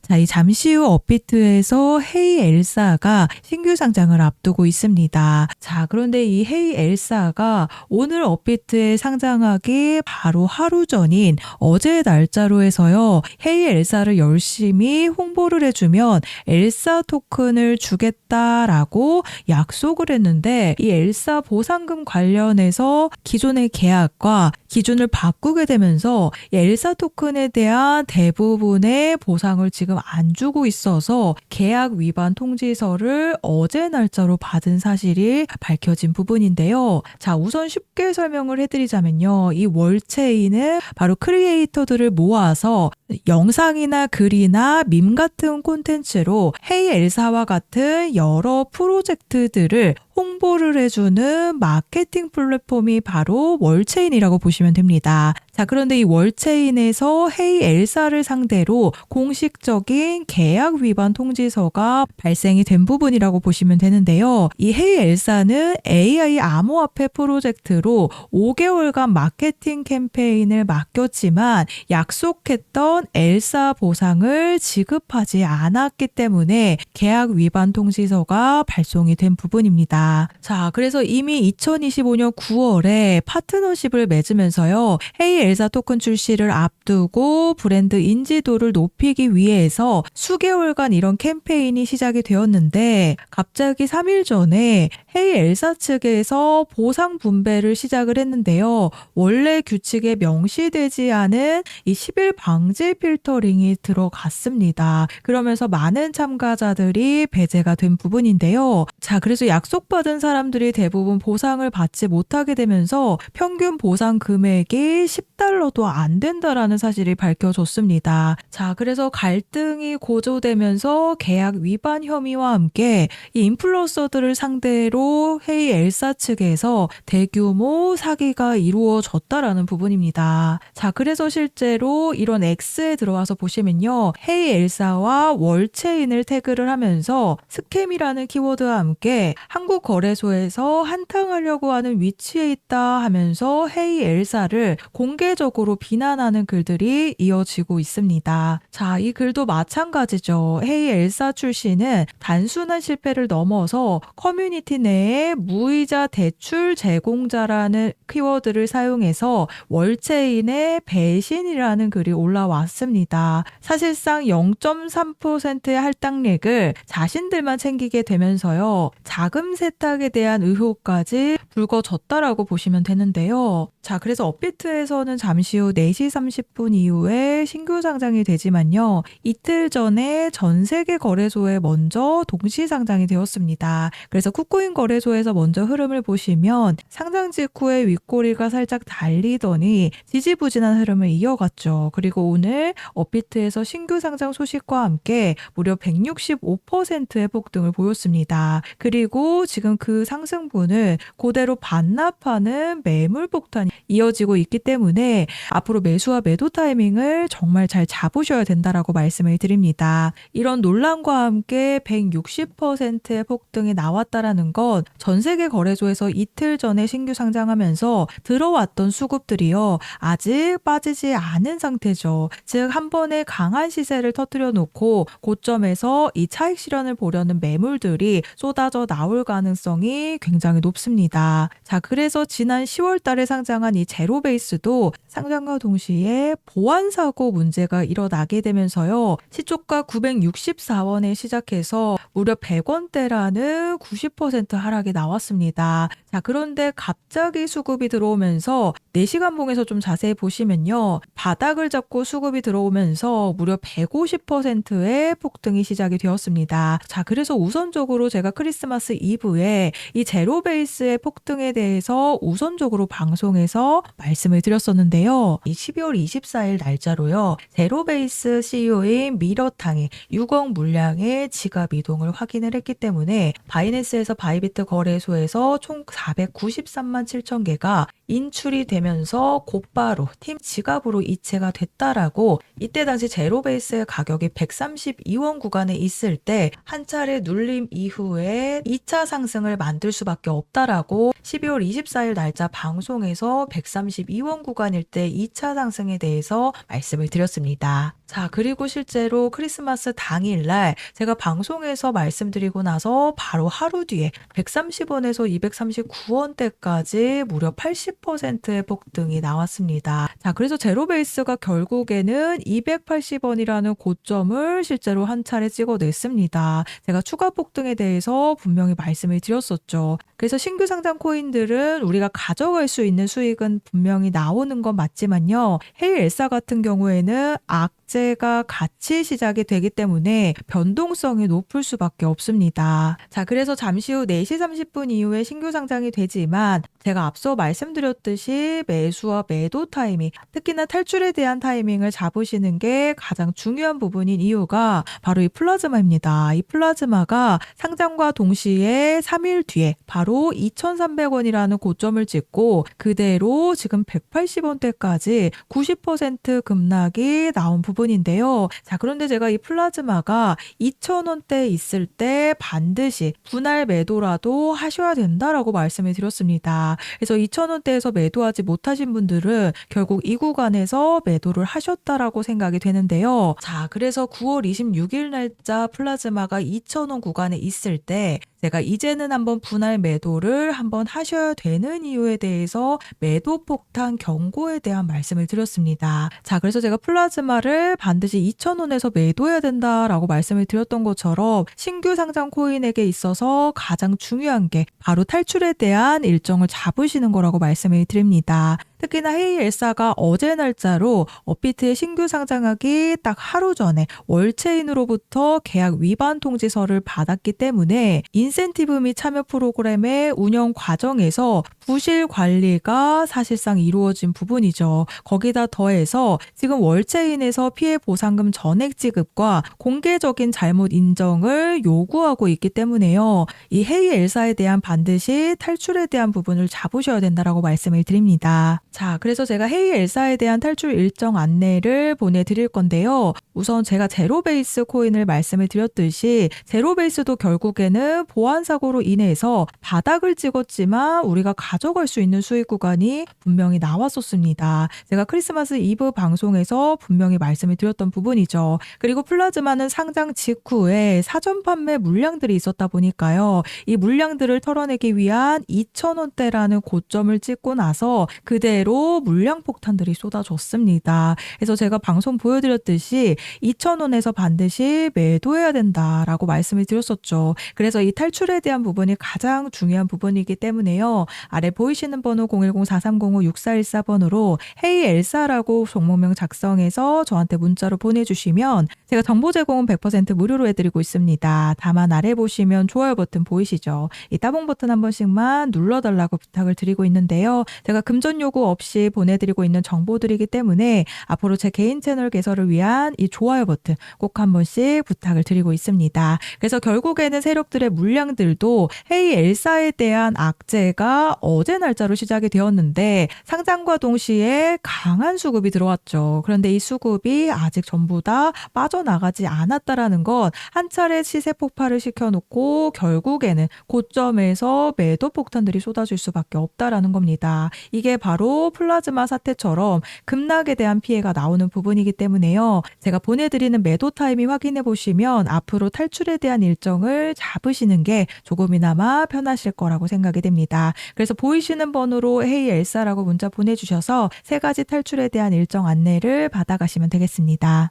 자, 이 잠시 후 업비트에서 헤이 엘사가 신규 상장을 앞두고 있습니다. 자, 그런데 이 헤이 엘사가 오늘 업비트에 상장하기 바로 하루 전인 어제 날짜로 해서요. 헤이 엘사를 열심히 홍보를 해주면 엘사 토큰을 주겠다라고 약속을 했는데, 이 엘사 보상금 관련해서 기존의 계약과 기준을 바꾸게 되면서 엘사 토큰에 대한 대부분의 보상을 지금 안 주고 있어서 계약 위반 통지서를 어제 날짜로 받은 사실이 밝혀진 부분인데요. 자, 우선 쉽게 설명을 해드리자면요. 이 월체인은 바로 크리에이터들을 모아서 영상이나 글이나 밈 같은 콘텐츠로 헤이 엘사와 같은 여러 프로젝트들을 홍보를 해주는 마케팅 플랫폼이 바로 월체인이라고 보시면 됩니다. 자, 그런데 이 월체인에서 헤이 엘사를 상대로 공식적인 계약 위반 통지서가 발생이 된 부분이라고 보시면 되는데요. 이 헤이 엘사는 AI 암호화폐 프로젝트로 5개월간 마케팅 캠페인을 맡겼지만 약속했던 엘사 보상을 지급하지 않았기 때문에 계약 위반 통지서가 발송이 된 부분입니다. 자, 그래서 이미 2025년 9월에 파트너십을 맺으면서요. 헤이 엘사 토큰 출시를 앞두고 브랜드 인지도를 높이기 위해서 수개월간 이런 캠페인이 시작이 되었는데, 갑자기 3일 전에 헤이 엘사 측에서 보상 분배를 시작을 했는데요. 원래 규칙에 명시되지 않은 이 10일 방지 필터링이 들어갔습니다. 그러면서 많은 참가자들이 배제가 된 부분인데요. 자, 그래서 약속받은 사람들이 대부분 보상을 받지 못하게 되면서 평균 보상 금액이 $10도 안 된다라는 사실이 밝혀졌습니다. 자, 그래서 갈등이 고조되면서 계약 위반 혐의와 함께 이 인플루언서들을 상대로 헤이 엘사 측에서 대규모 사기가 이루어졌다라는 부분입니다. 자, 그래서 실제로 이런 X에 들어와서 보시면요. 헤이 엘사와 월체인을 태그를 하면서 스캠이라는 키워드와 함께 한국 거래소에서 한탕하려고 하는 위치에 있다 하면서 헤이 엘사를 공개적으로 비난하는 글들이 이어지고 있습니다. 자, 이 글도 마찬가지죠. 헤이 엘사 출시는 단순한 실패를 넘어서 커뮤니티 내에 무이자 대출 제공자라는 키워드를 사용해서 월체인의 배신이라는 글이 올라왔습니다. 사실상 0.3%의 할당액을 자신들만 챙기게 되면서요. 자금 세탁에 대한 의혹까지 불거졌다라고 보시면 되는데요. 자, 그래서 업비트에서는 잠시 후 4시 30분 이후에 신규 상장이 되지만요. 이틀 전에 전 세계 거래소에 먼저 동시 상장이 되었습니다. 그래서 쿠코인 거래소에서 먼저 흐름을 보시면 상장 직후에 윗꼬리가 살짝 달리더니 지지부진한 흐름을 이어갔죠. 그리고 오늘 업비트에서 신규 상장 소식과 함께 무려 165%의 폭등을 보였습니다. 그리고 지금 그 상승분을 그대로 반납하는 매물 폭탄이 이어지고 있기 때문에 앞으로 매수와 매도 타이밍을 정말 잘 잡으셔야 된다라고 말씀을 드립니다. 이런 논란과 함께 160%의 폭등이 나왔다라는 건 전 세계 거래소에서 이틀 전에 신규 상장하면서 들어왔던 수급들이요. 아직 빠지지 않은 상태죠. 즉, 한 번에 강한 시세를 터뜨려 놓고 고점에서 이 차익 실현을 보려는 매물들이 쏟아져 나올 가능성이 굉장히 높습니다. 자, 그래서 지난 10월 달에 상장한 이 제로베이스도 상장과 동시에 보안 사고 문제가 일어나게 되면서요. 시초가 964원에 시작해서 무려 100원대라는 90% 하락이 나왔습니다. 자, 그런데 갑자기 수급이 들어오면서 4시간 봉에서 좀 자세히 보시면요. 바닥을 잡고 수급이 들어오면서 무려 150%의 폭등이 시작이 되었습니다. 자, 그래서 우선적으로 제가 크리스마스 이브에 이 제로베이스의 폭등에 대해서 우선적으로 방송에서 말씀을 드렸었는데요. 이 12월 24일 날짜로요. 제로베이스 CEO인 미러탕이 6억 물량의 지갑 이동을 확인을 했기 때문에 바이낸스에서 바이비트 거래소에서 총 493만 7천 개가 인출이 되면서 곧바로 팀 지갑으로 이체가 됐다라고, 이때 당시 제로베이스의 가격이 132원 구간에 있을 때 한 차례 눌림 이후에 2차 상승을 만들 수밖에 없다라고 12월 24일 날짜 방송에서 132원 구간일 때 2차 상승에 대해서 말씀을 드렸습니다. 자, 그리고 실제로 크리스마스 당일날 제가 방송에서 말씀드리고 나서 바로 하루 뒤에 130원에서 239원대까지 무려 80%의 폭등이 나왔습니다. 자, 그래서 제로베이스가 결국에는 280원이라는 고점을 실제로 한 차례 찍어냈습니다. 제가 추가 폭등에 대해서 분명히 말씀을 드렸었죠. 그래서 신규 상장 코인들은 우리가 가져갈 수 있는 수익은 분명히 나오는 건 맞지만요. 헤이엘사 같은 경우에는 악재가 같이 시작이 되기 때문에 변동성이 높을 수밖에 없습니다. 자, 그래서 잠시 후 4시 30분 이후에 신규 상장이 되지만 제가 앞서 말씀드렸듯이 매수와 매도 타이밍, 특히나 탈출에 대한 타이밍을 잡으시는 게 가장 중요한 부분인 이유가 바로 이 플라즈마입니다. 이 플라즈마가 상장과 동시에 3일 뒤에 바로 2,300원이라는 고점을 찍고 그대로 지금 180원대까지 90% 급락이 나온 부분인데요. 자, 그런데 제가 이 플라즈마가 2,000원대에 있을 때 반드시 분할 매도라도 하셔야 된다라고 말씀을 드렸습니다. 그래서 2,000원대에서 매도하지 못하신 분들은 결국 이 구간에서 매도를 하셨다라고 생각이 되는데요. 자, 그래서 9월 26일 날짜 플라즈마가 2,000원 구간에 있을 때 제가 이제는 한번 분할 매도를 한번 하셔야 되는 이유에 대해서 매도 폭탄 경고에 대한 말씀을 드렸습니다. 자, 그래서 제가 플라즈마를 반드시 2,000원에서 매도해야 된다라고 말씀을 드렸던 것처럼 신규 상장 코인에게 있어서 가장 중요한 게 바로 탈출에 대한 일정을 잡으시는 거라고 말씀을 드립니다. 특히나 헤이엘사가 어제 날짜로 업비트의 신규 상장하기 딱 하루 전에 월체인으로부터 계약 위반 통지서를 받았기 때문에 인센티브 및 참여 프로그램의 운영 과정에서 부실 관리가 사실상 이루어진 부분이죠. 거기다 더해서 지금 월체인에서 피해 보상금 전액 지급과 공개적인 잘못 인정을 요구하고 있기 때문에요. 이 헤이엘사에 대한 반드시 탈출에 대한 부분을 잡으셔야 된다라고 말씀을 드립니다. 자, 그래서 제가 헤이엘사에 대한 탈출 일정 안내를 보내드릴 건데요. 우선 제가 제로베이스 코인을 말씀을 드렸듯이 제로베이스도 결국에는 보안 사고로 인해서 바닥을 찍었지만 우리가 가져갈 수 있는 수익 구간이 분명히 나왔었습니다. 제가 크리스마스 이브 방송에서 분명히 말씀을 드렸던 부분이죠. 그리고 플라즈마는 상장 직후에 사전 판매 물량들이 있었다 보니까요. 이 물량들을 털어내기 위한 2,000원대라는 고점을 찍고 나서 그대로 물량 폭탄들이 쏟아졌습니다. 그래서 제가 방송 보여드렸듯이 2,000원에서 반드시 매도해야 된다라고 말씀을 드렸었죠. 그래서 이 탈출에 대한 부분이 가장 중요한 부분이기 때문에요. 아래 보이시는 번호 010-4305-6414번으로 헤이엘사라고 종목명 작성해서 저한테 문자로 보내주시면 제가 정보 제공은 100% 무료로 해드리고 있습니다. 다만 아래 보시면 좋아요 버튼 보이시죠? 이 따봉 버튼 한 번씩만 눌러달라고 부탁을 드리고 있는데요. 제가 금전 요구 없이 보내드리고 있는 정보들이기 때문에 앞으로 제 개인 채널 개설을 위한 이 좋아요 버튼 꼭 한 번씩 부탁을 드리고 있습니다. 그래서 결국에는 세력들의 물량들도 헤이엘사에 대한 악재가 어제 날짜로 시작이 되었는데 상장과 동시에 강한 수급이 들어왔죠. 그런데 이 수급이 아직 전부 다 빠져나가지 않았다라는 건 한 차례 시세 폭발을 시켜놓고 결국에는 고점에서 매도 폭탄들이 쏟아질 수밖에 없다라는 겁니다. 이게 바로 플라즈마 사태처럼 급락에 대한 피해가 나오는 부분이기 때문에요. 제가 보내드리는 매도 타이밍 확인해 보시면 앞으로 탈출에 대한 일정을 잡으시는 게 조금이나마 편하실 거라고 생각이 됩니다. 그래서 보이시는 번호로 헤이엘사라고 문자 보내주셔서 3가지 탈출에 대한 일정 안내를 받아가시면 되겠습니다.